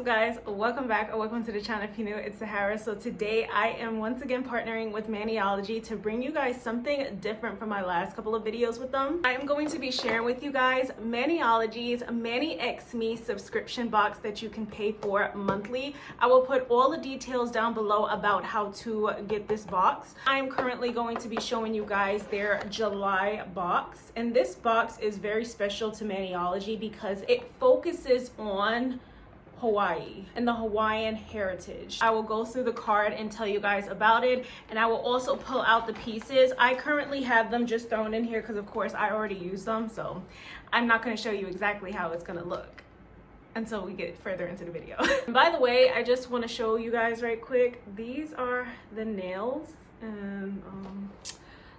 up guys, welcome back or welcome to the channel if you're new. It's Sahara. So today I am once again partnering with MANIOLOGY to bring you guys something different from my last couple of videos with them. I am going to be sharing with you guys MANIOLOGY's Mani X Me subscription box that you can pay for monthly. I will put all the details down below about how to get this box. I am currently going to be showing you guys their July box, and this box is very special to MANIOLOGY because it focuses on Hawaii and the Hawaiian heritage. I will go through the card and tell you guys about it, and I will also pull out the pieces. I currently have them just thrown in here because of course I already used them, so I'm not going to show you exactly how it's going to look until we get further into the video. By the way, I just want to show you guys right quick, these are the nails, and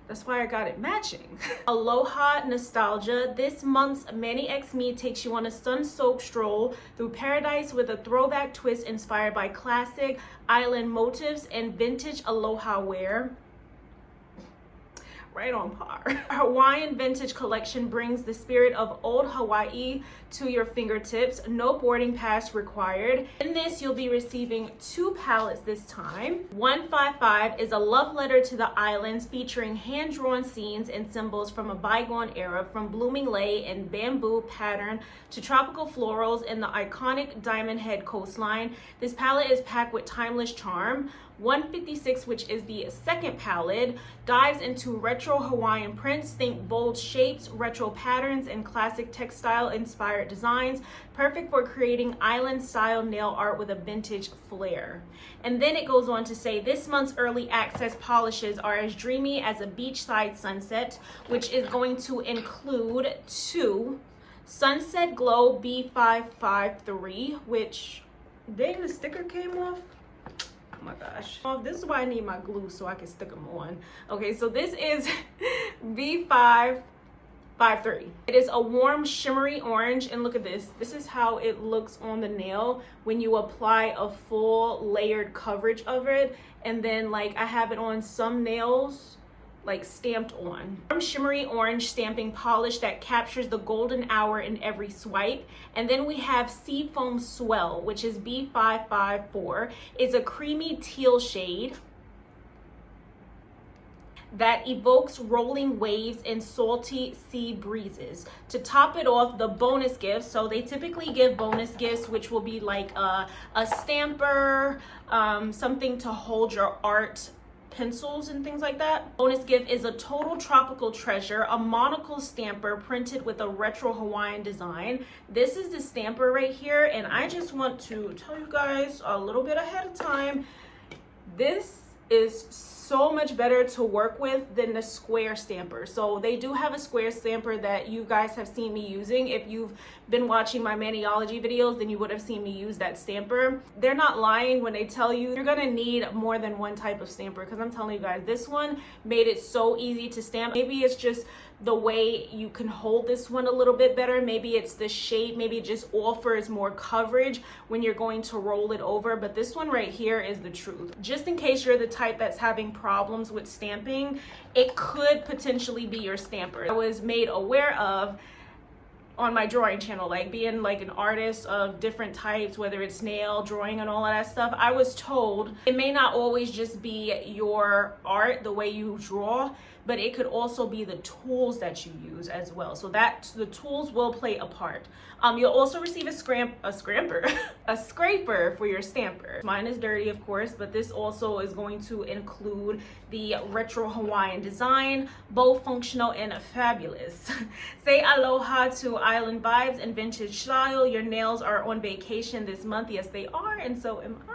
that's why I got it matching. Aloha nostalgia. This month's Mani X Me takes you on a sun-soaked stroll through paradise with a throwback twist inspired by classic island motifs and vintage aloha wear. Right on par. Hawaiian vintage collection brings the spirit of old Hawaii to your fingertips. No boarding pass required. In this, you'll be receiving 2 palettes this time. 155 is a love letter to the islands featuring hand-drawn scenes and symbols from a bygone era, from blooming lei and bamboo pattern to tropical florals in the iconic Diamond Head coastline. This palette is packed with timeless charm. 156, which is the second palette, dives into retro Hawaiian prints. Think bold shapes, retro patterns, and classic textile inspired designs, perfect for creating island style nail art with a vintage flair. And then it goes on to say this month's early access polishes are as dreamy as a beachside sunset, which is going to include 2 Sunset Glow B553, which dang, the sticker came off. Oh my gosh. Oh, this is why I need my glue so I can stick them on. Okay, so this is B553. It is a warm shimmery orange, and look at this. This is how it looks on the nail when you apply a full layered coverage of it. And then like I have it on some nails like stamped on. Shimmery orange stamping polish that captures the golden hour in every swipe. And then we have Seafoam Swell, which is B554. It's a creamy teal shade that evokes rolling waves and salty sea breezes. To top it off, the bonus gifts. So they typically give bonus gifts, which will be like a stamper, something to hold your art, pencils and things like that. Bonus gift is a total tropical treasure, a monocle stamper printed with a retro Hawaiian design. This is the stamper right here, and I just want to tell you guys a little bit ahead of time, this is so much better to work with than the square stamper. So they do have a square stamper that you guys have seen me using. If you've been watching my MANIOLOGY videos, then you would have seen me use that stamper. They're not lying when they tell you you're gonna need more than one type of stamper, because I'm telling you guys, this one made it so easy to stamp. Maybe it's just the way you can hold this one a little bit better. Maybe it's the shape. Maybe it just offers more coverage when you're going to roll it over. But this one right here is the truth. Just in case you're the type that's having problems with stamping, it could potentially be your stamper. I was made aware of on my drawing channel, like being like an artist of different types, whether it's nail drawing and all of that stuff. I was told it may not always just be your art, the way you draw, but it could also be the tools that you use as well. So that the tools will play a part. You'll also receive a scraper for your stamper. Mine is dirty, of course, but this also is going to include the retro Hawaiian design, both functional and fabulous. Say aloha to island vibes and vintage style. Your nails are on vacation this month. Yes, they are, and so am I.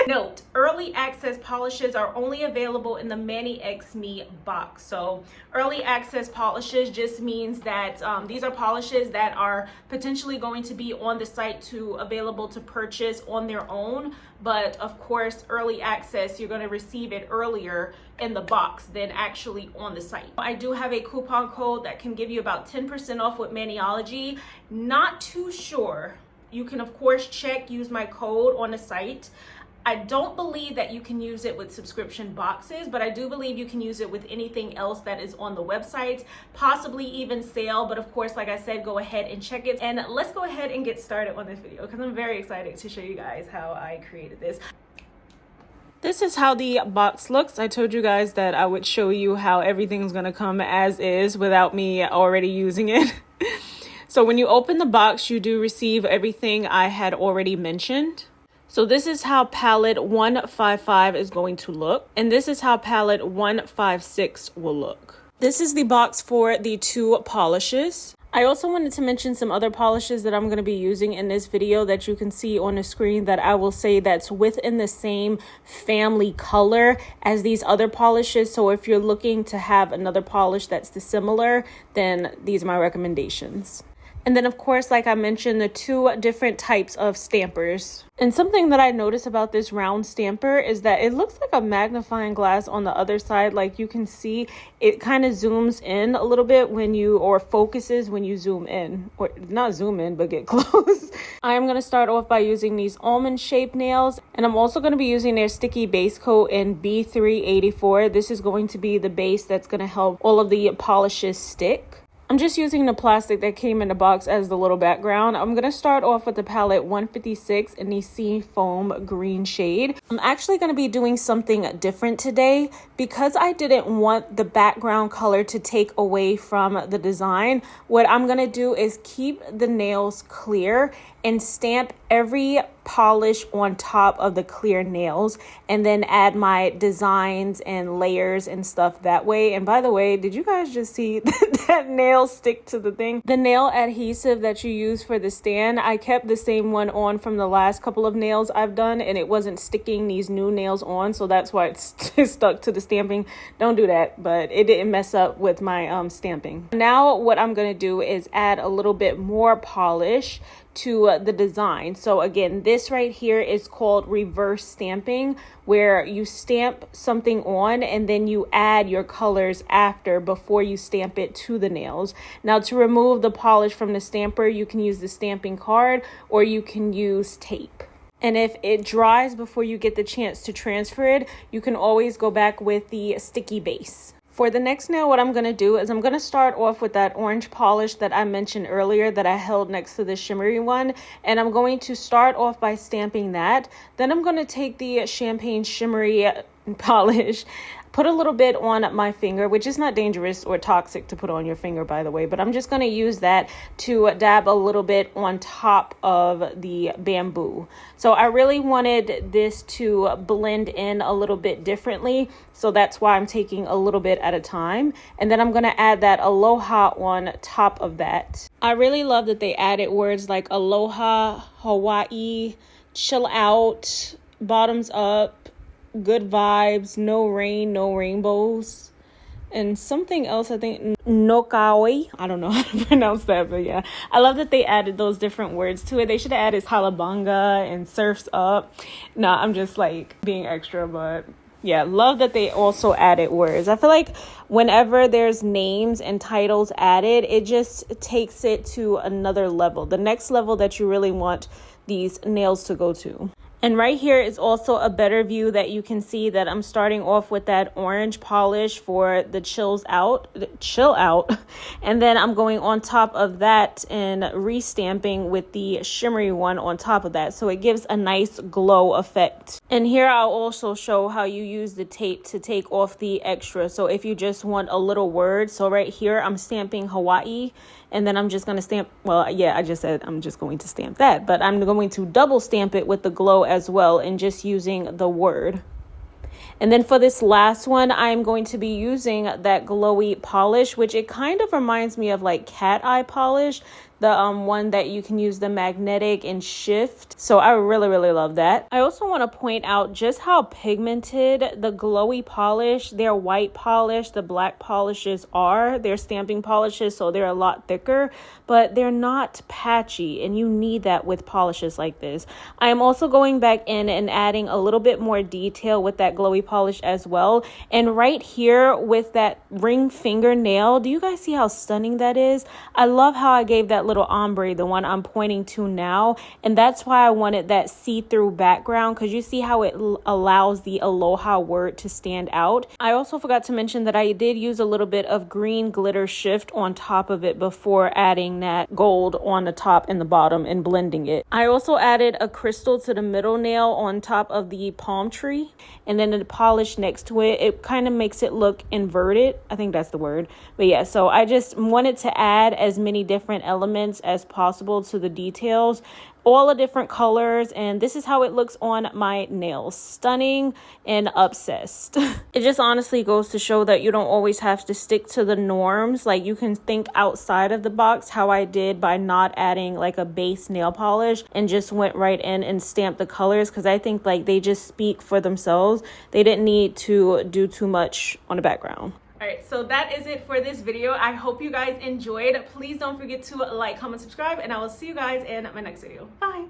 Note, early access polishes are only available in the Mani X Me box. So early access polishes just means that these are polishes that are potentially going to be on the site available to purchase on their own. But of course, early access, you're going to receive it earlier in the box than actually on the site. I do have a coupon code that can give you about 10% off with MANIOLOGY. Not too sure. You can of course check, use my code on the site. I don't believe that you can use it with subscription boxes, but I do believe you can use it with anything else that is on the website, possibly even sale. But of course, like I said, go ahead and check it. And let's go ahead and get started on this video because I'm very excited to show you guys how I created this. This is how the box looks. I told you guys that I would show you how everything's gonna come as is without me already using it. So when you open the box, you do receive everything I had already mentioned. So this is how palette 155 is going to look. And this is how palette 156 will look. This is the box for the 2 polishes. I also wanted to mention some other polishes that I'm going to be using in this video that you can see on the screen that I will say that's within the same family color as these other polishes. So if you're looking to have another polish that's dissimilar, then these are my recommendations. And then, of course, like I mentioned, the 2 different types of stampers. And something that I noticed about this round stamper is that it looks like a magnifying glass on the other side. Like you can see it kind of zooms in a little bit when you, or focuses when you zoom in, or not zoom in, but get close. I'm going to start off by using these almond shaped nails. And I'm also going to be using their sticky base coat in B384. This is going to be the base that's going to help all of the polishes stick. I'm just using the plastic that came in the box as the little background. I'm going to start off with the palette 156 in the sea foam green shade. I'm actually going to be doing something different today because I didn't want the background color to take away from the design. What I'm going to do is keep the nails clear and stamp every polish on top of the clear nails and then add my designs and layers and stuff that way. And by the way, did you guys just see that nail stick to the thing? The nail adhesive that you use for the stand, I kept the same one on from the last couple of nails I've done and it wasn't sticking these new nails on, so that's why it's stuck to the stamping. Don't do that, but it didn't mess up with my stamping. Now what I'm going to do is add a little bit more polish to the design. So again, this right here is called reverse stamping, where you stamp something on and then you add your colors after before you stamp it to the nails. Now to remove the polish from the stamper, you can use the stamping card or you can use tape. And if it dries before you get the chance to transfer it, you can always go back with the sticky base. For the next nail, what I'm going to do is I'm going to start off with that orange polish that I mentioned earlier that I held next to the shimmery one. And I'm going to start off by stamping that. Then I'm going to take the champagne shimmery polish, put a little bit on my finger, which is not dangerous or toxic to put on your finger, by the way, but I'm just going to use that to dab a little bit on top of the bamboo. So I really wanted this to blend in a little bit differently, so that's why I'm taking a little bit at a time. And then I'm going to add that aloha on top of that. I really love that they added words like aloha, Hawaii, chill out, bottoms up, good vibes, no rain, no rainbows, and something else, I think nokaoi. I don't know how to pronounce that, but yeah, I love that they added those different words to it. They should have added halabanga and surfs up. No, I'm just like being extra, but yeah, love that they also added words. I feel like whenever there's names and titles added, it just takes it to another level, the next level that you really want these nails to go to. And right here is also a better view that you can see that I'm starting off with that orange polish for the chill out. And then I'm going on top of that and restamping with the shimmery one on top of that. So it gives a nice glow effect. And here I'll also show how you use the tape to take off the extra. So if you just want a little word, so right here I'm stamping Hawaii. And then I'm just going to stamp, well, yeah, I just said I'm just going to stamp that, but I'm going to double stamp it with the glow as well and just using the word. And then for this last one, I'm going to be using that glowy polish, which it kind of reminds me of like cat eye polish, the one that you can use the magnetic and shift. So I really, really love that. I also want to point out just how pigmented the glowy polish, their white polish, the black polishes are. They're stamping polishes, so they're a lot thicker, but they're not patchy, and you need that with polishes like this. I am also going back in and adding a little bit more detail with that glowy polish as well. And right here with that ring fingernail, do you guys see how stunning that is? I love how I gave that little ombre, the one I'm pointing to now. And that's why I wanted that see-through background, because you see how it allows the aloha word to stand out. I also forgot to mention that I did use a little bit of green glitter shift on top of it before adding that gold on the top and the bottom and blending it. I also added a crystal to the middle nail on top of the palm tree, and then the polish next to it. It kind of makes it look inverted. I think that's the word. But yeah, so I just wanted to add as many different elements as possible to the details, all the different colors, and this is how it looks on my nails. Stunning and obsessed. It just honestly goes to show that you don't always have to stick to the norms. Like, you can think outside of the box, how I did by not adding like a base nail polish and just went right in and stamped the colors, because I think like they just speak for themselves. They didn't need to do too much on the background. Alright, so that is it for this video. I hope you guys enjoyed. Please don't forget to like, comment, subscribe, and I will see you guys in my next video. Bye!